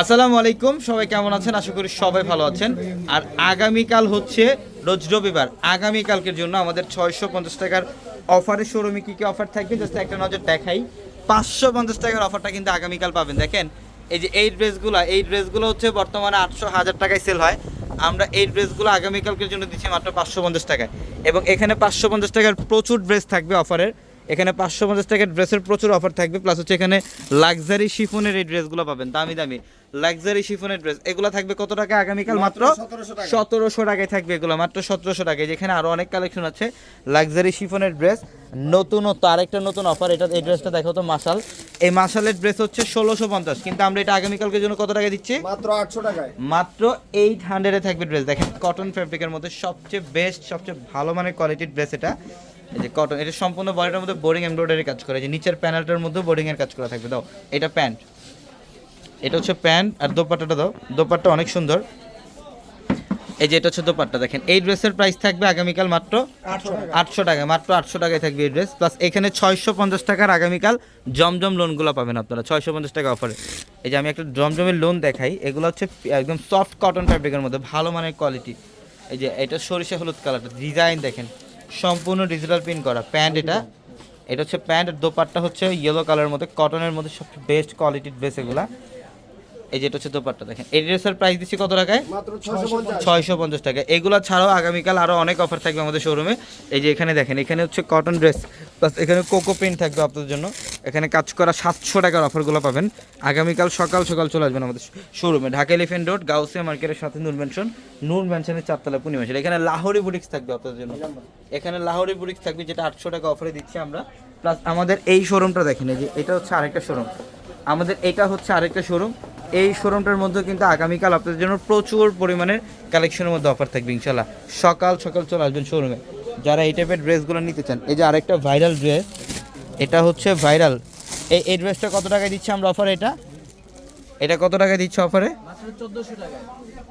আসসালামু আলাইকুম, সবাই কেমন আছেন? আশা করি সবাই ভালো আছেন। আর আগামীকাল হচ্ছে রোজ রবিবার। আগামীকালকের জন্য আমাদের 650 টাকার অফারের শোরুমে কী কী অফার থাকবে জাস্ট একটা নজর দেখাই। 550 টাকার অফারটা কিন্তু আগামীকাল পাবেন। দেখেন এই যে এই ড্রেসগুলো হচ্ছে বর্তমানে 800-1000 টাকায় সেল হয়। আমরা এই ড্রেসগুলো আগামীকালকের জন্য দিচ্ছি মাত্র 550 টাকায়। এবং এখানে 550 টাকার প্রচুর ড্রেস থাকবে অফারের। এখানে 550 টাকার ড্রেসের প্রচুর অফার থাকবে, প্লাস হচ্ছে এখানে লাক্সারি শিফনের এই ড্রেসগুলো পাবেন, দামি দামি লাক্সারি শিফনের ড্রেস। এগুলো থাকবে কত টাকা আগামীকাল? মাত্র 1700 টাকায় থাকবে এগুলো, মাত্র 1700 টাকায়। যেখানে আরও অনেক কালেকশন আছে লাক্সারি শিফনের ড্রেস। নতুনত্ব আরেকটা নতুন অফার, এই ড্রেসটা দেখো তো, মাশাল। এই মাশালের ড্রেস হচ্ছে 1650, কিন্তু আমরা এটা আগামীকালকের জন্য কত টাকা দিচ্ছি? মাত্র 800 টাকায়, মাত্র 800 থাকবে ড্রেস। দেখেন কটন ফ্যাব্রিকের মধ্যে সবচেয়ে বেস্ট, সবচেয়ে ভালো মানের কোয়ালিটির ড্রেস এটা। এই যে কটন, এটা সম্পূর্ণ বডিটার মধ্যে বোরিং এমব্রয়ডারি কাজ করে, যে নিচের প্যানেলটার মধ্যে বোরিং এর কাজ করা থাকবে। দাও এটা প্যান্ট, এটা হচ্ছে প্যান্ট। আর দোপাট্টাটা দাও, দোপাট্টা অনেক সুন্দর। এই যে এটা হচ্ছে দোপাট্টা। দেখেন এই ড্রেসের প্রাইস থাকবে আগামীকাল মাত্র 800 টাকা, মাত্র 800 টাকায় থাকবে এই ড্রেস। প্লাস এখানে 650 টাকার আগামীকাল জমজম লোনগুলো পাবেন আপনারা 650 টাকা অফারে। এই যে আমি একটা জমজমের লোন দেখাই, এগুলো হচ্ছে একদম সফট কটন ফ্যাব্রিকের মধ্যে ভালো মানের কোয়ালিটি। এই যে এটা সরিষা হলুদ কালারটা, ডিজাইন দেখেন সম্পূর্ণ ডিজিটাল প্রিন্ট করা। প্যান্ট এটা হচ্ছে প্যান্ট। আর দোপাট্টা হচ্ছে ইয়েলো কালারের মধ্যে, কটনের মধ্যে সবচেয়ে বেস্ট কোয়ালিটির ড্রেস এগুলা। এই যে এটা হচ্ছে দোপাট্টা। দেখেন এই ড্রেসের প্রাইস দিচ্ছি কত টাকায়? মাত্র 650 650 টাকা। এগুলো ছাড়াও আগামীকাল আরও অনেক অফার থাকবে আমাদের শোরুমে। এই যে এখানে দেখেন, এখানে হচ্ছে কটন ড্রেস, প্লাস এখানে কোকো প্রিন্ট থাকবে আপনাদের জন্য। এখানে কাজ করা 700 টাকার অফারগুলো পাবেন। আগামীকাল সকাল সকাল চলে আসবেন আমাদের শোরুমে, ঢাকা এলিফ্যান্ট রোড, গাউসিয়া মার্কেটের সাথে নূর ম্যানশনের 4তলা পূর্ণিমাশাল। এখানে লাহোরি বুটিক্স থাকবে আপনাদের জন্য, এখানে লাহোরি বুটিক্স থাকবে, যেটা 800 টাকা অফারে দিচ্ছি আমরা। প্লাস আমাদের এই শোরুমটা দেখেন, এই যে এটা হচ্ছে আরেকটা শোরুম, আমাদের এটা হচ্ছে আরেকটা শোরুম। এই শোরুমটার মধ্যে কিন্তু আগামীকাল আপনাদের জন্য প্রচুর পরিমাণের কালেকশনের মধ্যে অফার থাকবে ইনশাল্লাহ। সকাল সকাল চলে আসবেন শোরুমে যারা এই টাইপের ড্রেসগুলো নিতে চান। এই যে আরেকটা ভাইরাল ড্রেস, এটা হচ্ছে ভাইরাল। এই ড্রেসটা কত টাকায় দিচ্ছি আমরা অফারে? এটা কত টাকায় দিচ্ছি অফারে? মাত্র 1400 টাকায়।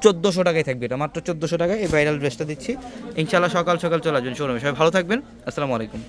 1400 টাকায় থাকবে এটা, মাত্র 1400 টাকায় এই ভাইরাল ড্রেসটা দিচ্ছি ইনশাল্লাহ। সকাল সকাল চলে আসবেন শোরুমে। সবাই ভালো থাকবেন, আসসালামু আলাইকুম।